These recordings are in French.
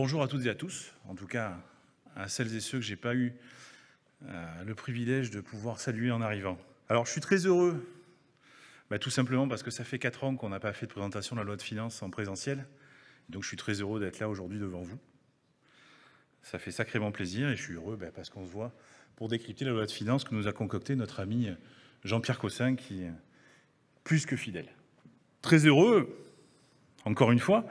Bonjour à toutes et à tous, en tout cas à celles et ceux que je n'ai pas eu le privilège de pouvoir saluer en arrivant. Alors je suis très heureux, tout simplement parce que ça fait 4 ans qu'on n'a pas fait de présentation de la loi de finances en présentiel, donc je suis très heureux d'être là aujourd'hui devant vous. Ça fait sacrément plaisir et je suis heureux parce qu'on se voit pour décrypter la loi de finances que nous a concocté notre ami Jean-Pierre Cossin, qui est plus que fidèle. Très heureux, encore une fois,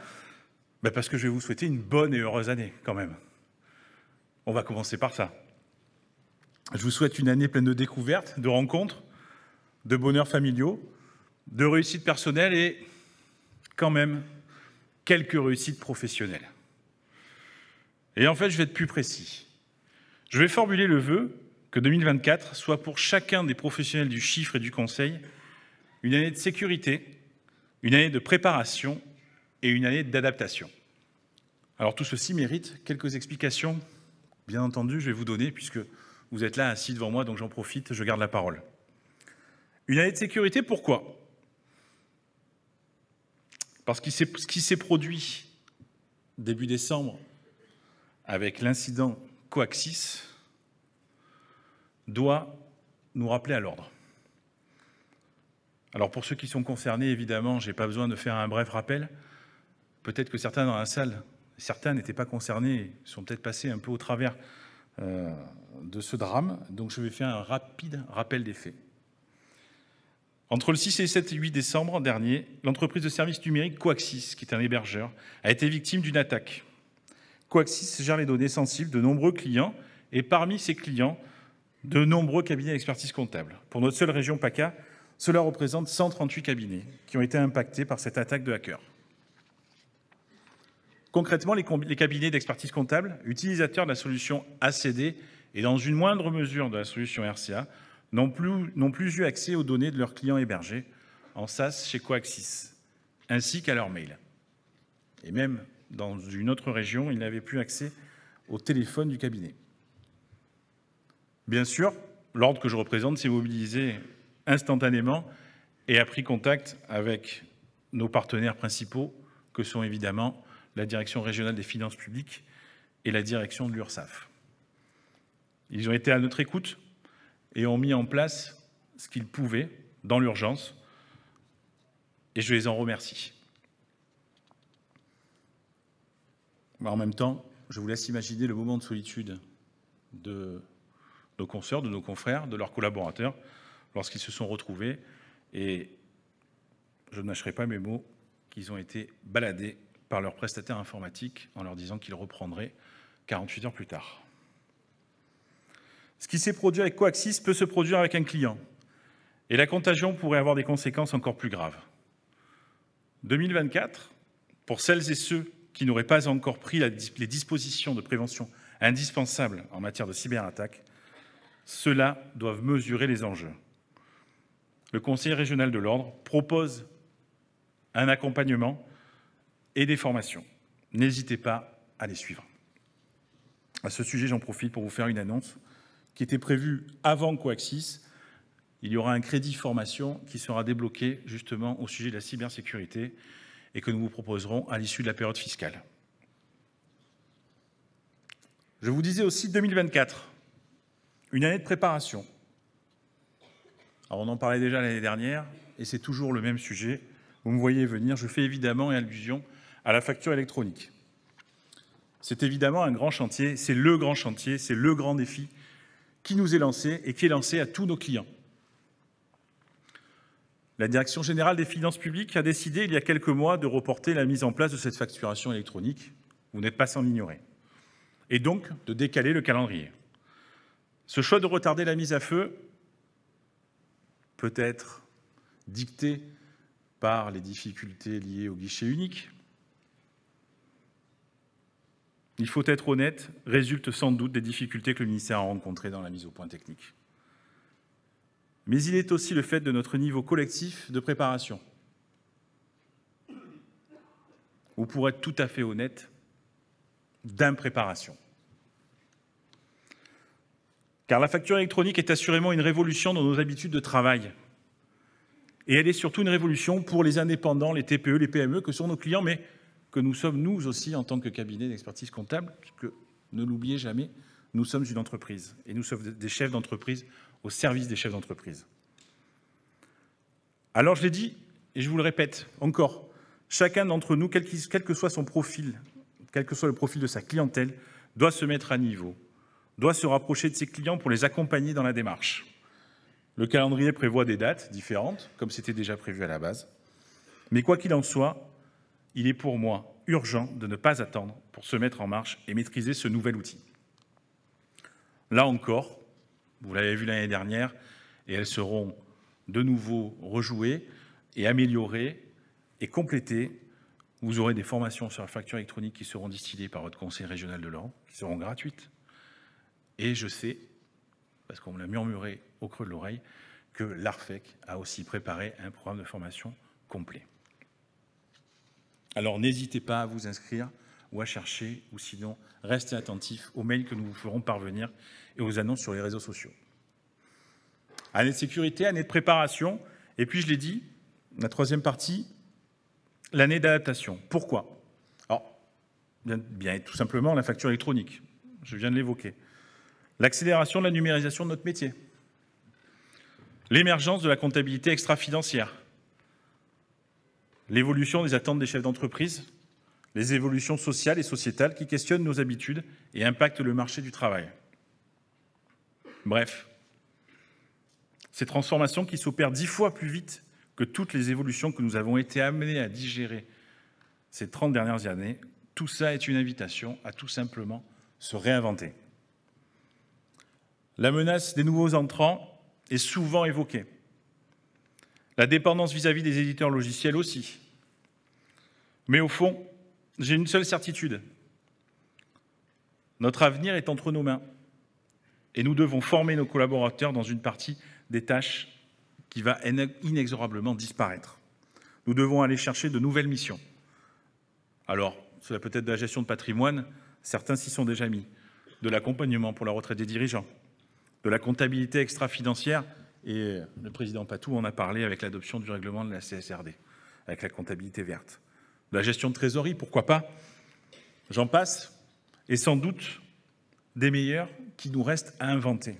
parce que je vais vous souhaiter une bonne et heureuse année, quand même. On va commencer par ça. Je vous souhaite une année pleine de découvertes, de rencontres, de bonheurs familiaux, de réussites personnelles et, quand même, quelques réussites professionnelles. Et en fait, je vais être plus précis. Je vais formuler le vœu que 2024 soit pour chacun des professionnels du chiffre et du conseil une année de sécurité, une année de préparation et une année d'adaptation. Alors tout ceci mérite quelques explications, bien entendu, je vais vous donner, puisque vous êtes là assis devant moi, donc j'en profite, je garde la parole. Une année de sécurité, pourquoi ? Parce que ce qui s'est produit début décembre avec l'incident Coaxis doit nous rappeler à l'ordre. Alors pour ceux qui sont concernés, évidemment, je n'ai pas besoin de faire un bref rappel. Peut-être que certains dans la salle, certains n'étaient pas concernés, sont peut-être passés un peu au travers de ce drame. Donc je vais faire un rapide rappel des faits. Entre le 6 et 7 et 8 décembre dernier, l'entreprise de services numériques Coaxis, qui est un hébergeur, a été victime d'une attaque. Coaxis gère les données sensibles de nombreux clients et parmi ces clients, de nombreux cabinets d'expertise comptable. Pour notre seule région PACA, cela représente 138 cabinets qui ont été impactés par cette attaque de hackers. Concrètement, les cabinets d'expertise comptable, utilisateurs de la solution ACD et dans une moindre mesure de la solution RCA, n'ont plus eu accès aux données de leurs clients hébergés en SaaS chez Coaxis, ainsi qu'à leur mail. Et même dans une autre région, ils n'avaient plus accès au téléphone du cabinet. Bien sûr, l'ordre que je représente s'est mobilisé instantanément et a pris contact avec nos partenaires principaux, que sont évidemment la Direction régionale des finances publiques et la direction de l'URSSAF. Ils ont été à notre écoute et ont mis en place ce qu'ils pouvaient dans l'urgence, et je les en remercie. En même temps, je vous laisse imaginer le moment de solitude de nos consoeurs, de nos confrères, de leurs collaborateurs, lorsqu'ils se sont retrouvés, et je ne mâcherai pas mes mots, qu'ils ont été baladés par leur prestataire informatique en leur disant qu'ils reprendraient 48 heures plus tard. Ce qui s'est produit avec Coaxis peut se produire avec un client, et la contagion pourrait avoir des conséquences encore plus graves. 2024, pour celles et ceux qui n'auraient pas encore pris les dispositions de prévention indispensables en matière de cyberattaque, ceux-là doivent mesurer les enjeux. Le Conseil régional de l'ordre propose un accompagnement et des formations. N'hésitez pas à les suivre. À ce sujet, j'en profite pour vous faire une annonce qui était prévue avant Coaxis. Il y aura un crédit formation qui sera débloqué justement au sujet de la cybersécurité et que nous vous proposerons à l'issue de la période fiscale. Je vous disais aussi 2024, une année de préparation. Alors on en parlait déjà l'année dernière et c'est toujours le même sujet. Vous me voyez venir, je fais évidemment allusion à la facture électronique. C'est évidemment un grand chantier, c'est le grand défi qui nous est lancé et qui est lancé à tous nos clients. La Direction générale des finances publiques a décidé il y a quelques mois de reporter la mise en place de cette facturation électronique, vous n'êtes pas sans l'ignorer, et donc de décaler le calendrier. Ce choix de retarder la mise à feu peut être dicté par les difficultés liées au guichet unique. Il faut être honnête, résulte sans doute des difficultés que le ministère a rencontrées dans la mise au point technique. Mais il est aussi le fait de notre niveau collectif de préparation. Ou pour être tout à fait honnête, d'impréparation. Car la facture électronique est assurément une révolution dans nos habitudes de travail. Et elle est surtout une révolution pour les indépendants, les TPE, les PME, que sont nos clients, mais que nous sommes, nous aussi, en tant que cabinet d'expertise comptable, puisque, ne l'oubliez jamais, nous sommes une entreprise, et nous sommes des chefs d'entreprise au service des chefs d'entreprise. Alors, je l'ai dit, et je vous le répète encore, chacun d'entre nous, quel que soit son profil, quel que soit le profil de sa clientèle, doit se mettre à niveau, doit se rapprocher de ses clients pour les accompagner dans la démarche. Le calendrier prévoit des dates différentes, comme c'était déjà prévu à la base. Mais quoi qu'il en soit, il est pour moi urgent de ne pas attendre pour se mettre en marche et maîtriser ce nouvel outil. Là encore, vous l'avez vu l'année dernière, et elles seront de nouveau rejouées et améliorées et complétées. Vous aurez des formations sur la facture électronique qui seront distillées par votre conseil régional de l'Orne, qui seront gratuites. Et je sais, parce qu'on me l'a murmuré au creux de l'oreille, que l'ARFEC a aussi préparé un programme de formation complet. Alors n'hésitez pas à vous inscrire ou à chercher, ou sinon restez attentifs aux mails que nous vous ferons parvenir et aux annonces sur les réseaux sociaux. Année de sécurité, année de préparation, et puis je l'ai dit, la troisième partie, l'année d'adaptation. Pourquoi? Alors, bien tout simplement la facture électronique, je viens de l'évoquer. L'accélération de la numérisation de notre métier. L'émergence de la comptabilité extra-financière. L'évolution des attentes des chefs d'entreprise. Les évolutions sociales et sociétales qui questionnent nos habitudes et impactent le marché du travail. Bref, ces transformations qui s'opèrent 10 fois plus vite que toutes les évolutions que nous avons été amenés à digérer ces 30 dernières années, tout ça est une invitation à tout simplement se réinventer. La menace des nouveaux entrants est souvent évoquée. La dépendance vis-à-vis des éditeurs logiciels aussi. Mais au fond, j'ai une seule certitude. Notre avenir est entre nos mains. Et nous devons former nos collaborateurs dans une partie des tâches qui va inexorablement disparaître. Nous devons aller chercher de nouvelles missions. Alors, cela peut être de la gestion de patrimoine, certains s'y sont déjà mis, de l'accompagnement pour la retraite des dirigeants, de la comptabilité extra-financière, et le président Patou en a parlé avec l'adoption du règlement de la CSRD, avec la comptabilité verte. De la gestion de trésorerie, pourquoi pas? J'en passe, et sans doute des meilleurs qui nous restent à inventer.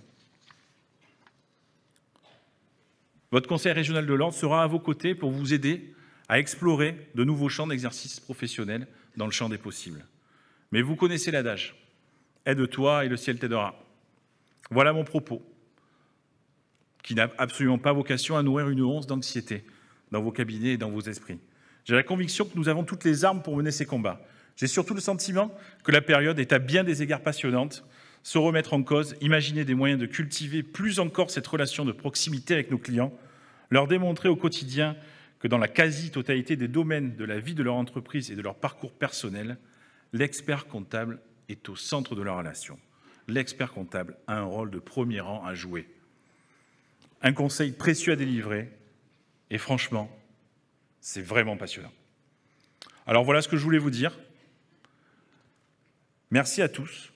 Votre conseil régional de l'Orne sera à vos côtés pour vous aider à explorer de nouveaux champs d'exercice professionnel dans le champ des possibles. Mais vous connaissez l'adage, aide-toi et le ciel t'aidera. Voilà mon propos, qui n'a absolument pas vocation à nourrir une once d'anxiété dans vos cabinets et dans vos esprits. J'ai la conviction que nous avons toutes les armes pour mener ces combats. J'ai surtout le sentiment que la période est à bien des égards passionnante. Se remettre en cause, imaginer des moyens de cultiver plus encore cette relation de proximité avec nos clients, leur démontrer au quotidien que dans la quasi-totalité des domaines de la vie de leur entreprise et de leur parcours personnel, l'expert comptable est au centre de leur relation. L'expert comptable a un rôle de premier rang à jouer. Un conseil précieux à délivrer, et franchement, c'est vraiment passionnant. Alors voilà ce que je voulais vous dire. Merci à tous,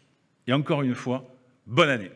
et encore une fois, bonne année.